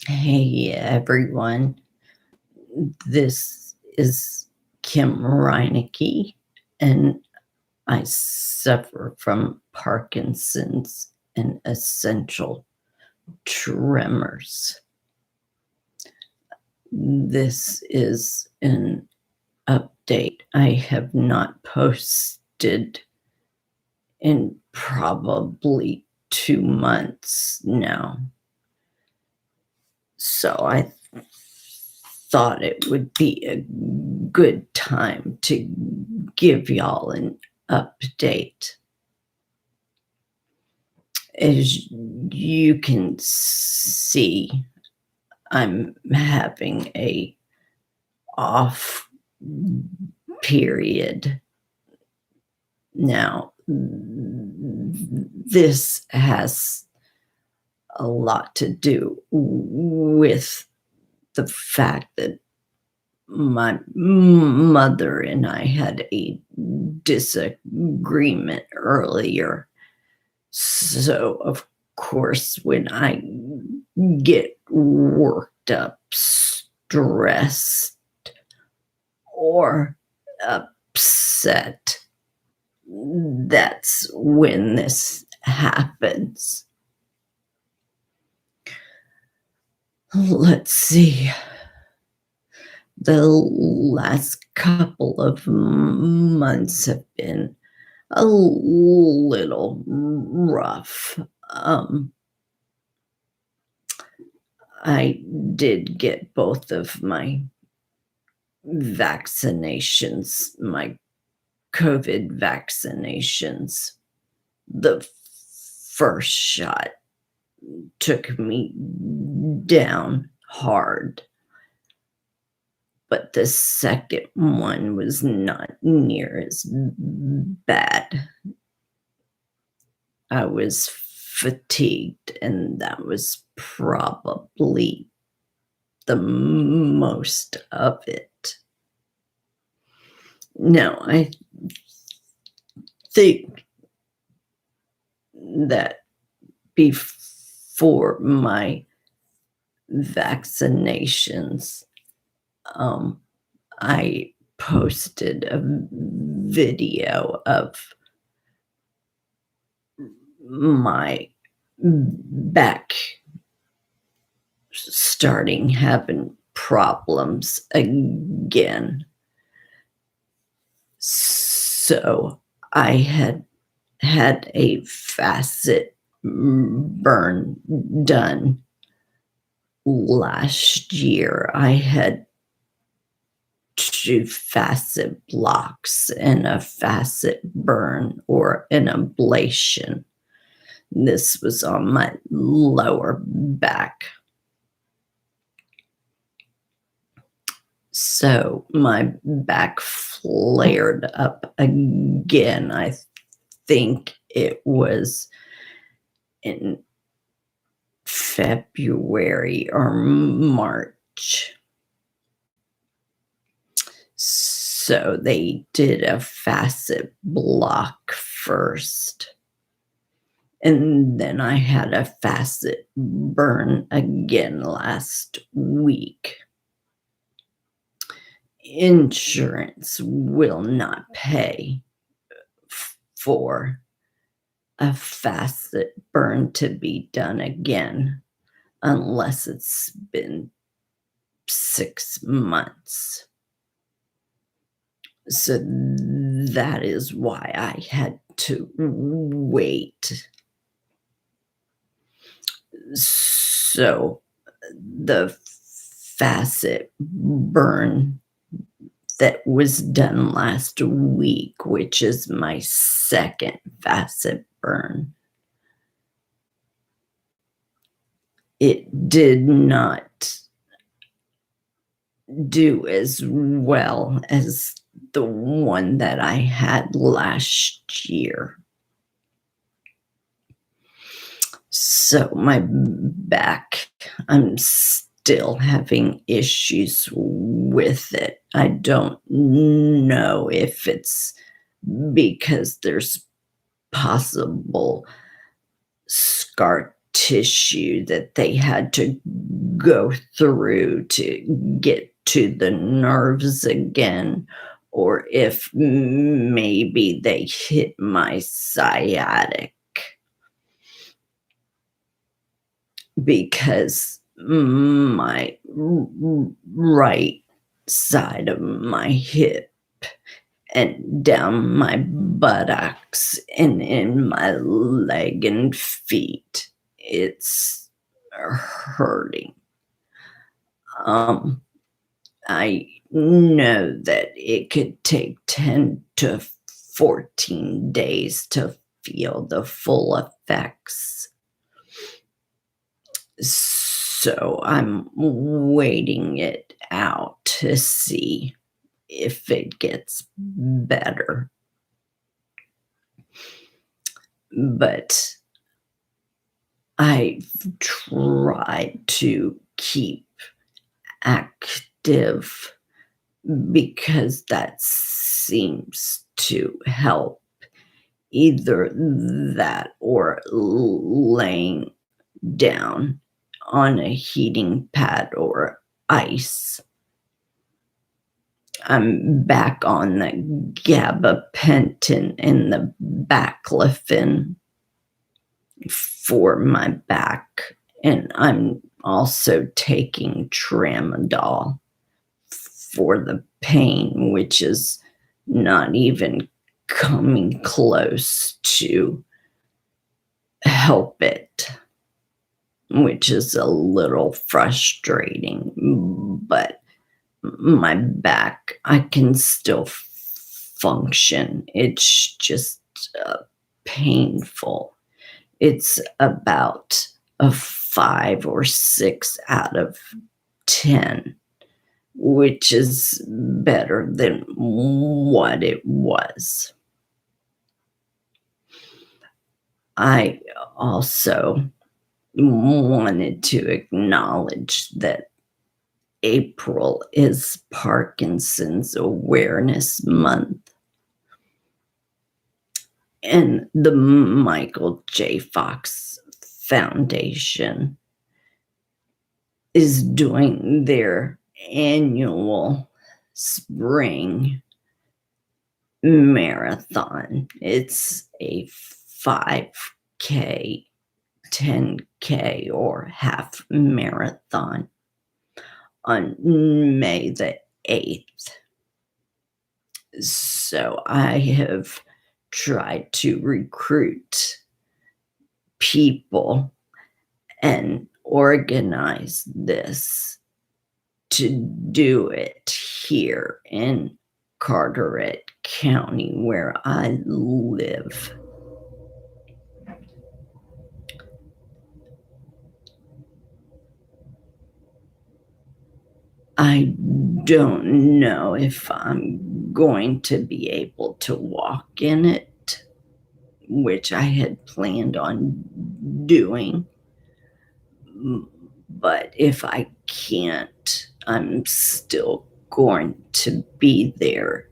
Hey everyone, this is Kim Reinecke, and I suffer from Parkinsons and Essential Tremors. This is an update I have not posted in probably 2 months now. So I thought it would be a good time to give y'all an update. As you can see, I'm having a off period. Now, this has a lot to do with the fact that my mother and I had a disagreement earlier. So, of course, when I get worked up, stressed, or upset, that's when this happens. Let's see. The last couple of months have been a little rough. I did get both of my vaccinations, my COVID vaccinations. The first shot took me down hard, but the second one was not near as bad. I was fatigued, and that was probably the most of it. Now, I think that before my vaccinations, I posted a video of my back starting having problems again. So I had a facet burn done last year. I had 2 facet blocks and a facet burn or an ablation. This was on my lower back. So my back flared up again. I think it was in February or March. So they did a facet block first. And then I had a facet burn again last week. Insurance will not pay for a facet burn to be done again unless it's been 6 months. So that is why I had to wait. So the facet burn that was done last week, which is my second facet burn, it did not do as well as the one that I had last year. So my back, I'm still having issues with it. I don't know if it's because there's possible scar tissue that they had to go through to get to the nerves again, or if maybe they hit my sciatic, because my right side of my hip and down my buttocks and in my leg and feet, it's hurting. Um, I know that it could take 10 to 14 days to feel the full effects. So I'm waiting it out to see if it gets better. But I've tried to keep active because that seems to help. Either that or laying down on a heating pad or ice. I'm back on the gabapentin and the baclofen for my back, and I'm also taking tramadol for the pain, which is not even coming close to help it, which is a little frustrating. But my back, I can still function. It's just painful. It's about a 5 or 6 out of 10, which is better than what it was. I also wanted to acknowledge that April is Parkinsons Awareness Month, and the Michael J. Fox Foundation is doing their annual spring marathon. It's a 5K, 10K, or half marathon on May the 8th. So I have tried to recruit people and organize this to do it here in Carteret County, where I live. I don't know if I'm going to be able to walk in it, which I had planned on doing. But if I can't, I'm still going to be there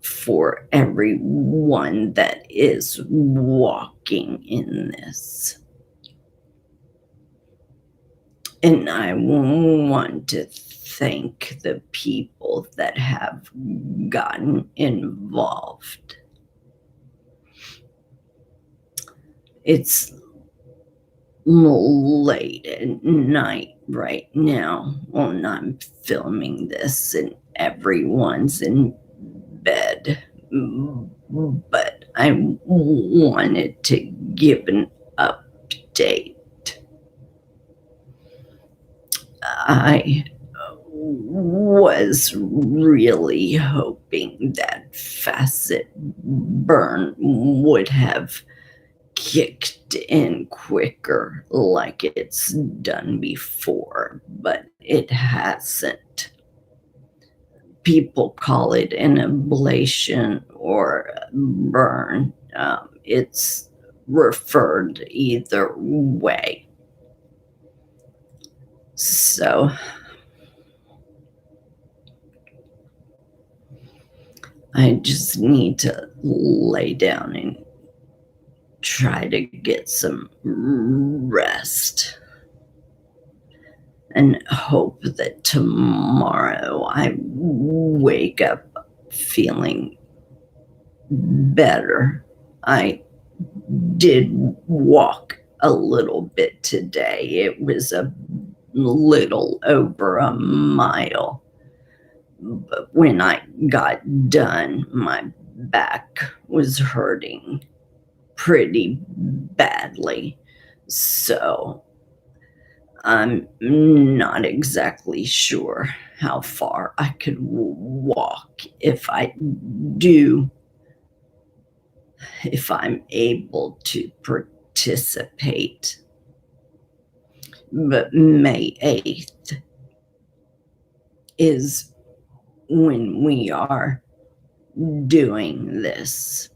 for everyone that is walking in this. And I want to thank the people that have gotten involved. It's late at night right now when I'm filming this, and everyone's in bed. But I wanted to give an update. I was really hoping that facet burn would have kicked in quicker like it's done before, but it hasn't. People call it an ablation or a burn. It's referred either way. So I just need to lay down and try to get some rest and hope that tomorrow I wake up feeling better. I did walk a little bit today. It was a little over a mile. But when I got done, my back was hurting pretty badly. So I'm not exactly sure how far I could walk do, if I'm able to participate. But May 8th is when we are doing this.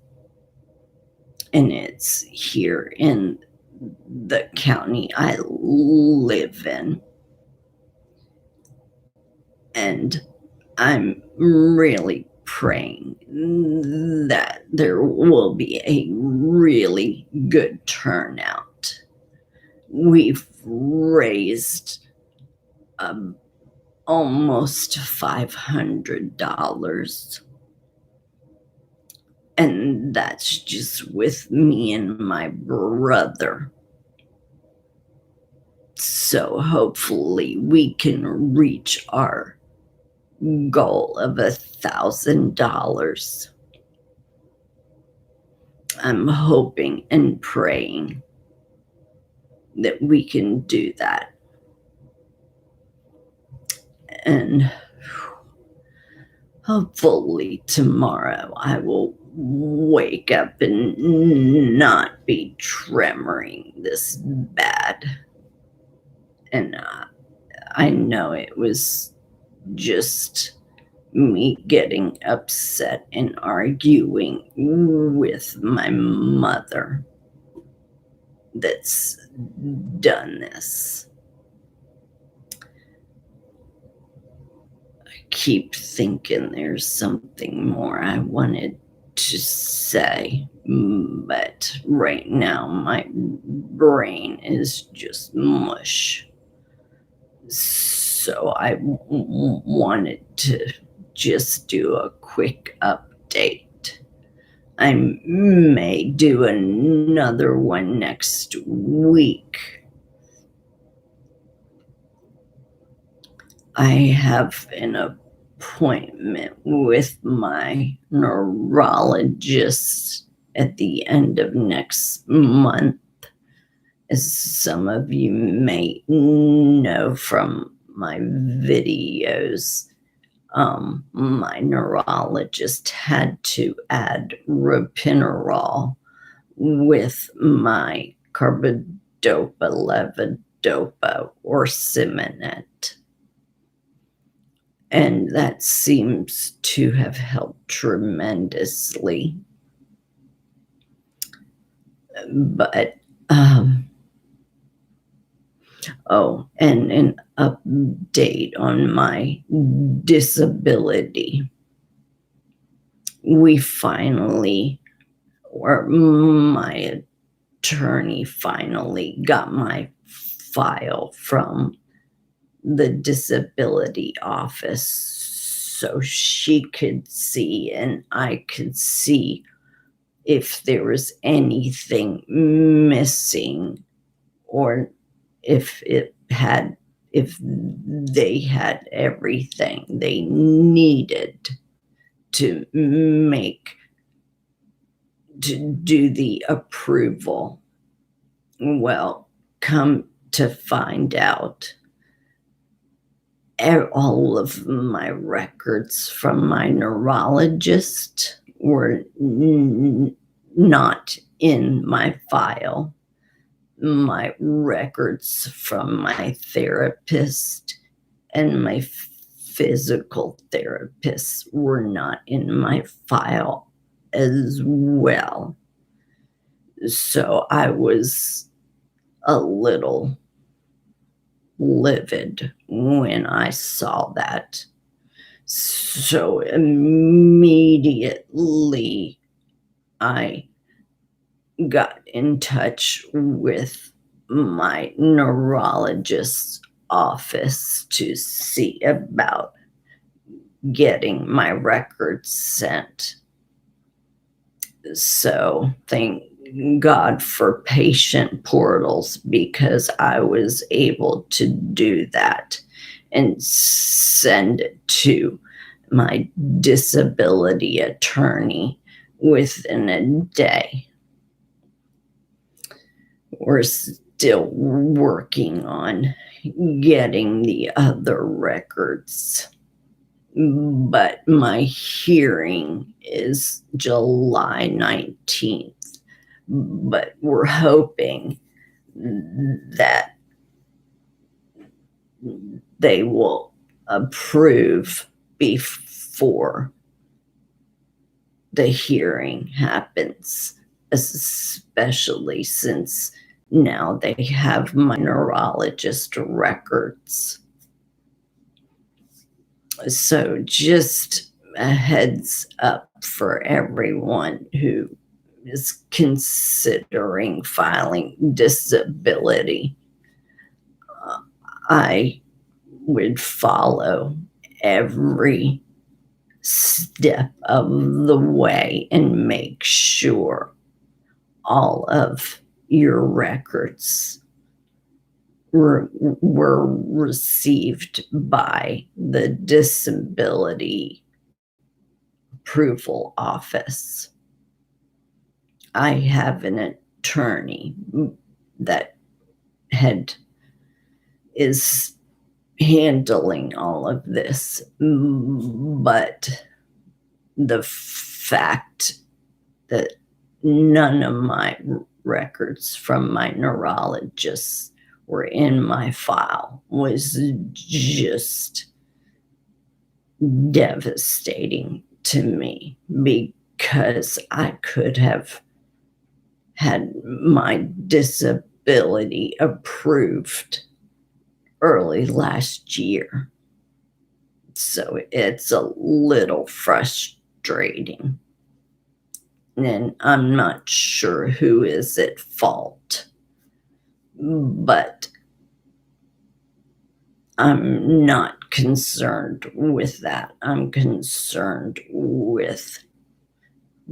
And it's here in the county I live in. And I'm really praying that there will be a really good turnout. We've raised almost $500. And that's just with me and my brother. So hopefully we can reach our goal of $1,000. I'm hoping and praying that we can do that. And hopefully tomorrow I will wake up and not be tremoring this bad. And I know it was just me getting upset and arguing with my mother that's done this. I keep thinking there's something more I wanted to say, but right now my brain is just mush. So I wanted to just do a quick update. I may do another one next week. I have an appointment with my neurologist at the end of next month. As some of you may know from my videos, my neurologist had to add ropinirole with my carbidopa, levodopa, or Simonet. And that seems to have helped tremendously. But and an update on my disability. We finally, or my attorney finally, got my file from the disability office so she could see and I could see if there was anything missing, or if they had everything they needed to do the approval. Well, come to find out, all of my records from my neurologist were not in my file. My records from my therapist and my physical therapist were not in my file as well. So I was a little livid when I saw that. So immediately I got in touch with my neurologist's office to see about getting my records sent. So thank God for patient portals, because I was able to do that and send it to my disability attorney within a day. We're still working on getting the other records, but my hearing is July 19th. But we're hoping that they will approve before the hearing happens, especially since now they have my neurologist records. So just a heads up for everyone who is considering filing disability. I would follow every step of the way and make sure all of your records were received by the disability approval office. I have an attorney that is handling all of this, but the fact that none of my records from my neurologist were in my file was just devastating to me, because I could have had my disability approved early last year. So it's a little frustrating. And I'm not sure who is at fault, but I'm not concerned with that. I'm concerned with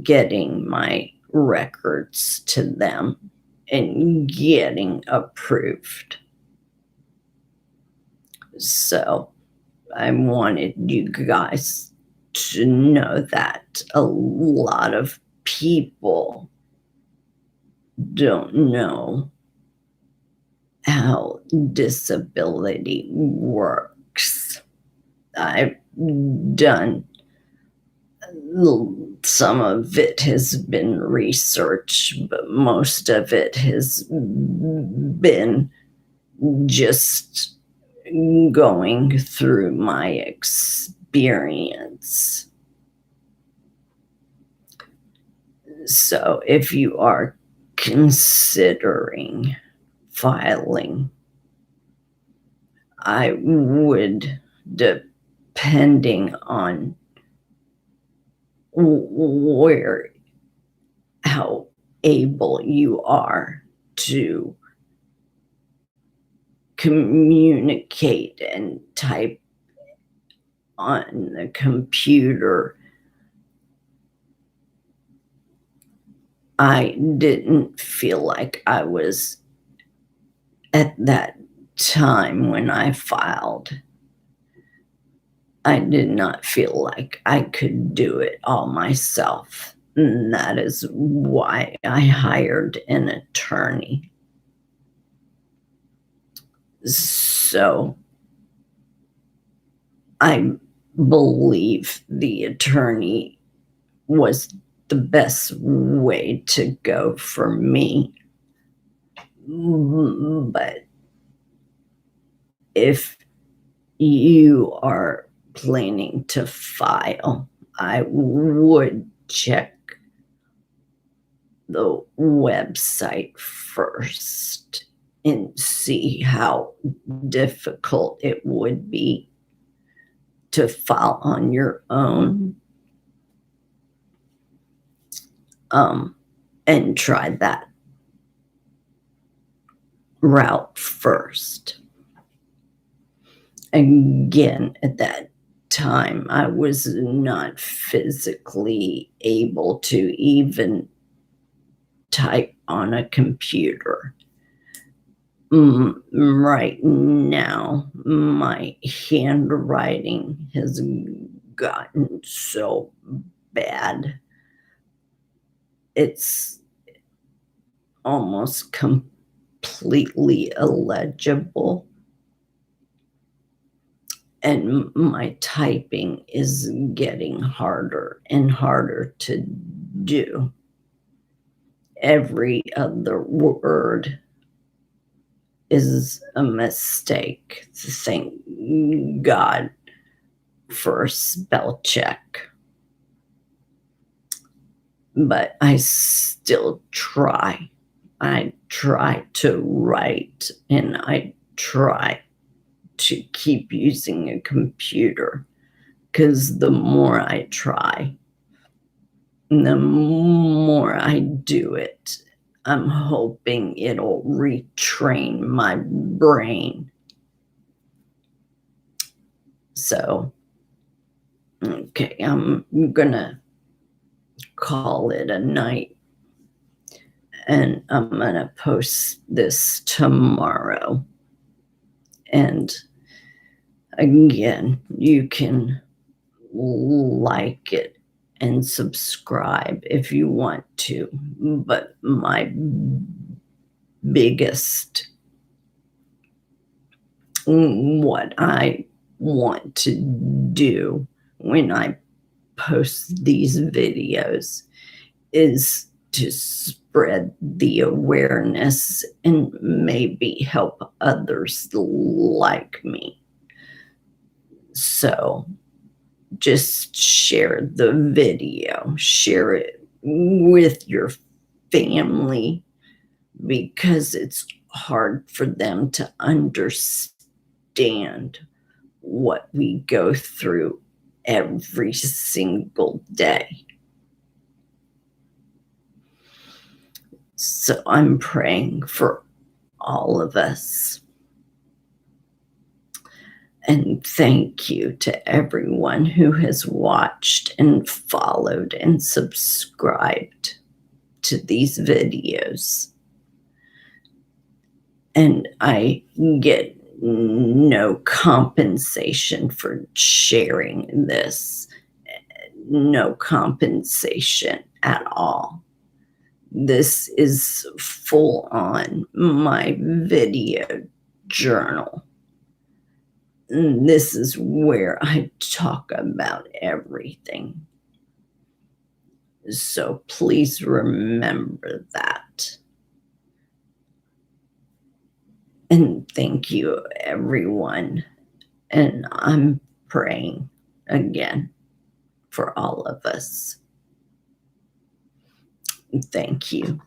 getting my records to them and getting approved. So I wanted you guys to know that a lot of people don't know how disability works. I've done, some of it has been research, but most of it has been just going through my experience. So if you are considering filing, I would, depending on how able you are to communicate and type on the computer, I didn't feel like I was, at that time when I filed, I did not feel like I could do it all myself. And that is why I hired an attorney. So I believe the attorney was the best way to go for me. But if you are planning to file, I would check the website first and see how difficult it would be to file on your own. and try that route first. Again, at that time, I was not physically able to even type on a computer. Right now, my handwriting has gotten so bad. It's almost completely illegible. And my typing is getting harder and harder to do. Every other word is a mistake. Thank God for a spell check. But I still try. I try to write and I try to keep using a computer because the more I try, the more I do it, I'm hoping it'll retrain my brain. So, okay, I'm gonna call it a night and I'm gonna post this tomorrow. And again, you can like it and subscribe if you want to. But my biggest, what I want to do when I post these videos is to spread the awareness and maybe help others like me. So just share the video, share it with your family because it's hard for them to understand what we go through every single day. So I'm praying for all of us. And thank you to everyone who has watched and followed and subscribed to these videos. And I get no compensation for sharing this, no compensation at all. This is full on my video journal. This is where I talk about everything. So please remember that. And thank you, everyone. And I'm praying again for all of us. Thank you.